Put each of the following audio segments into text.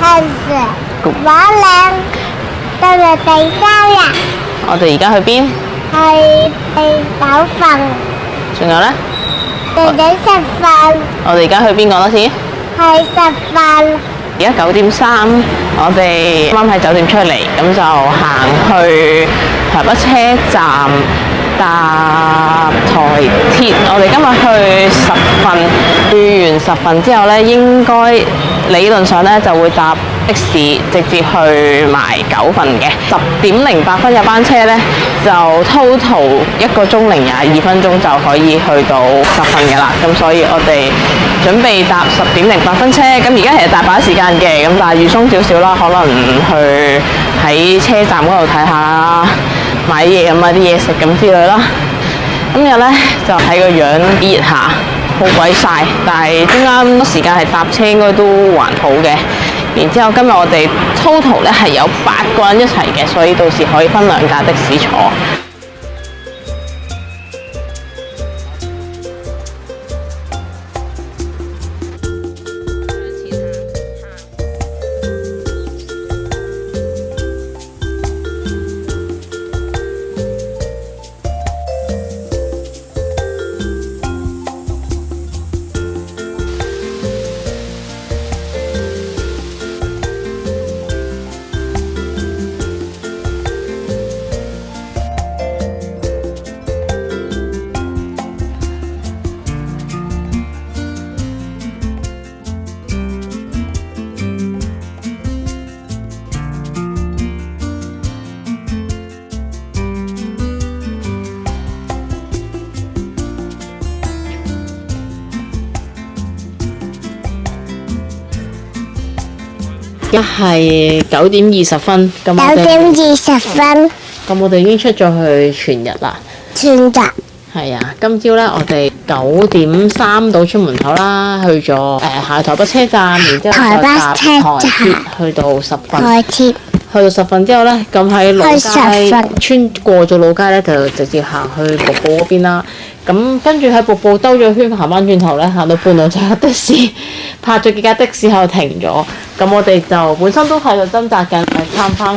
向住畫嶺，到咗第3日，我哋而家去邊？去九份，仲有呢？到咗10份，我哋而家去邊講多次？去10份。而家9點3，我哋啱啱喺酒店出嚟，咁就行去台北車站搭台鐵。我哋今日去10份，去完10份之後呢，應該理論上呢就會搭的士直接去埋9份嘅。10點08分嘅班車呢，就 total 1個鐘零22分鐘就可以去到10份嘅啦。咁所以我哋準備搭10點08分車。咁而家其實大把時間嘅，咁但係預鬆少少啦，可能去喺車站嗰度睇下買嘢咁啊，啲嘢食咁之類啦。今日呢，就睇個樣熱下，好鬼曬，但係中間時間係搭車應該都還好嘅。然之後今日我哋 total 咧係有8個人一齊嘅，所以到時可以分2架的士坐。而家係9點20分，咁9點20分，咁我哋已經出咗去全日啦。全日係啊，今朝咧我哋9點3到出門口啦，去咗下台北車站，然之後再搭台鐵去到10份。台鐵去到10份之後咧，咁喺老去街10份穿過咗老街咧，就直接行去瀑布嗰邊啦。咁跟住喺瀑布兜咗圈，行翻轉頭咧，行到半路就有的士，拍咗幾架的士喺度停咗。咁我哋就本身都喺度掙扎緊，參翻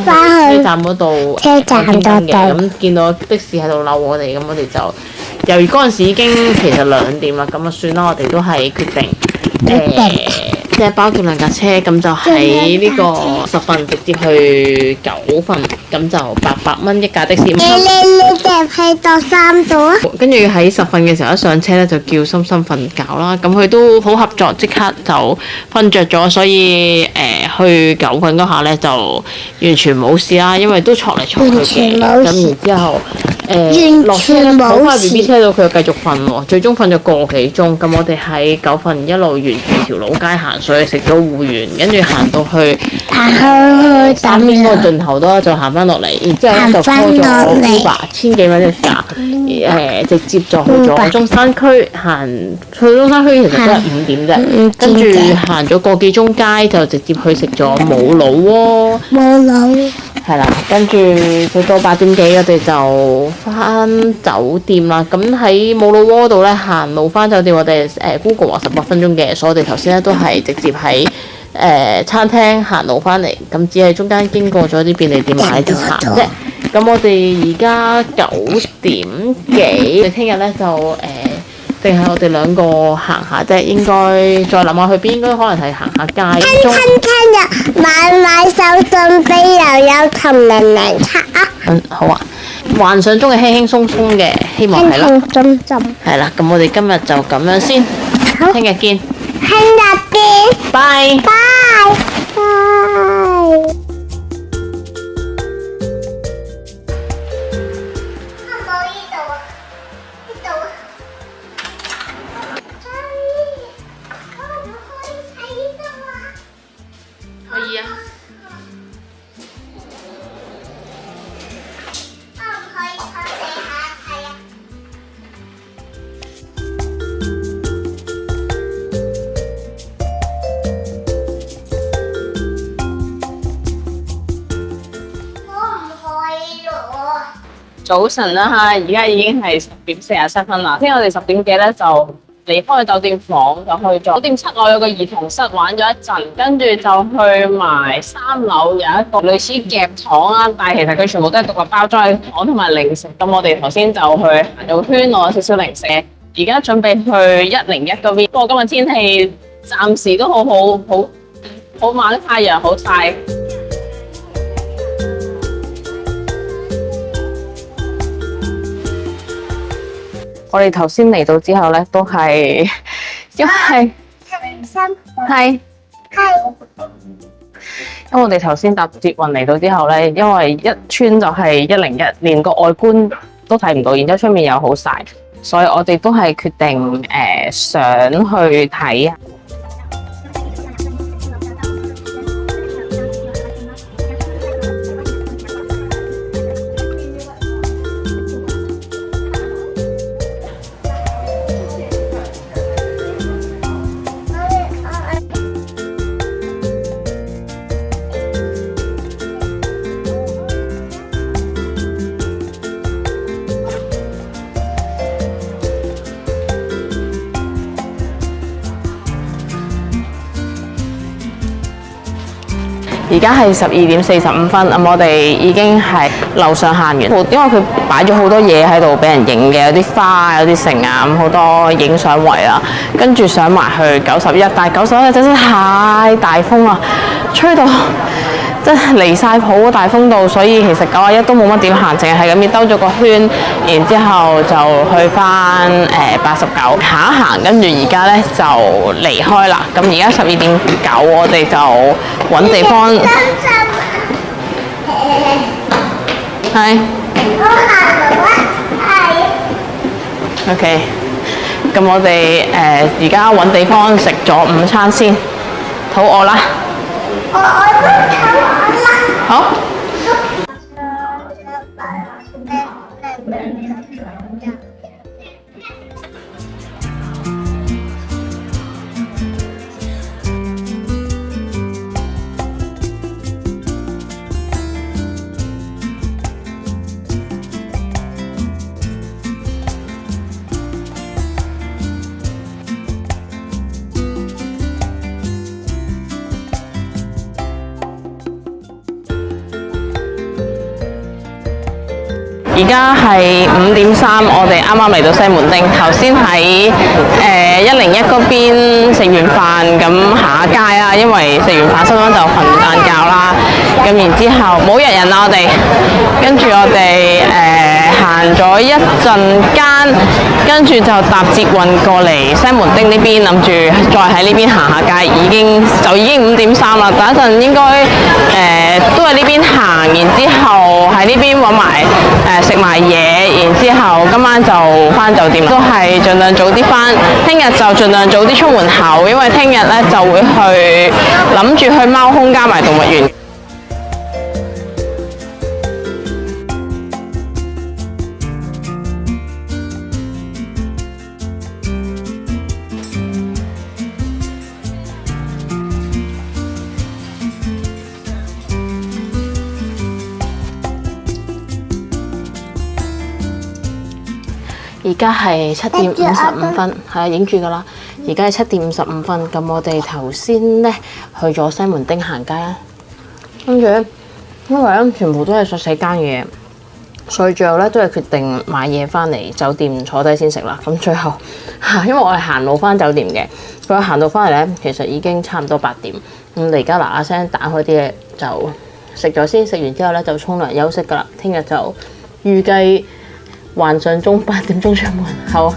去車站嗰度車站嗰度咁見到的士喺度嬲我哋，咁我哋就由於嗰陣時已經其實2點啦，咁啊算啦，我哋都係決定即係包叫2架車，咁就喺呢個10份直接去9份，咁就800蚊一架的士。你哋去到3度啊？跟住喺10份嘅時候一上車咧，就叫心心瞓覺啦。咁佢都好合作，即刻就瞓着咗，所以去9份嗰下咧就完全冇事啦，因為都坐嚟坐去嘅。咁然之後落車咧，好快 B B 車到佢又繼續瞓喎，最終瞓咗個幾鐘。咁我哋喺9份一路沿住條老街行上去食咗芋圓，跟住行到去3邊嗰個盡頭都就行翻落嚟，然之後咧就 call 咗 Uber 1000幾蚊一架，直接就去咗中山區。行去中山區其實都係5點啫，跟住行咗個幾鐘街就直接去食咗冇腦鍋。冇腦係啦，跟住去到8點幾，我哋就翻酒店啦。咁喺冇腦鍋度咧，行路翻酒店，我哋Google 話18分鐘嘅，所以我哋頭先咧都係直接喺餐廳行路翻嚟，咁只係中間經過咗啲便利店買啲茶啫。咁我哋而家9點幾，我哋聽日咧就定係我哋2個行下啫，應該再諗下去邊，應該可能係行下街。聽日買手信俾又有同玲玲擦啊！好啊，幻想中嘅輕輕鬆鬆嘅，希望係啦。係啦，咁我哋今日就咁樣先，聽日見。聽日見。拜。拜。可以啊。早晨啦嚇，而家已經係10點47分啦。聽日我哋10點幾咧就離開酒店房就去咗酒店室內有個兒童室玩咗一陣，跟住就去埋3樓有一個類似夾糖啦，但係其實佢全部都係獨立包裝嘅糖同埋零食。咁我哋頭先就去行咗個圈，攞少少零食。而家準備去101嗰邊。不過今日天氣暫時都好猛太陽，好曬。我哋頭先嚟到之後咧，都係因為因為我哋頭先搭捷運嚟到之後咧，因為一穿就係101，連個外觀都睇唔到，然之後出面又好曬，所以我哋都係決定想去睇。而家係12:45，咁我哋已經係樓上行完，因為佢擺咗好多嘢喺度俾人影嘅，有啲花，有啲成啊，咁好多影相位啦。跟住上埋去91，但係91真係太大風啦，吹到真係離晒譜大風度，所以其實91都冇乜點行，淨係咁樣兜咗個圈，然之後就去翻89行一行，跟住而家咧就離開啦。咁而家12:09，我哋就揾地方。係。OK，咁我哋而家揾地方食咗午餐先，肚餓啦。好。而家係5:03，我哋啱啱嚟到西門町。頭先喺101嗰邊食完飯，咁行下街啦，因為食完飯收工就瞓晏覺啦。咁然之後冇人啦，我哋跟住我哋行咗一陣間，跟住就搭捷運過嚟西門町呢邊，諗住再喺呢邊行下街。已經5:03啦，等一陣應該都喺呢邊行，然之後喺呢邊揾埋食埋嘢，然之後今晚就翻酒店，都係盡量早啲翻。聽日就盡量早啲出門口，因為聽日咧就會諗住去貓空加埋動物園。而家係7:55，係啊，影住㗎啦。而家係7:55，咁我哋頭先咧去咗西門町行街啦。跟住咧，因為咧全部都係細細間嘅嘢，所以最後咧都係決定買嘢翻嚟酒店坐低先食啦。咁最後因為我係行路翻酒店嘅，佢行到翻嚟咧，其實已經差唔多8點。咁你而家嗱嗱聲打開啲嘢就食咗先，食完之後咧就沖涼休息㗎啦。聽日就預計幻想中8點鐘出門，好。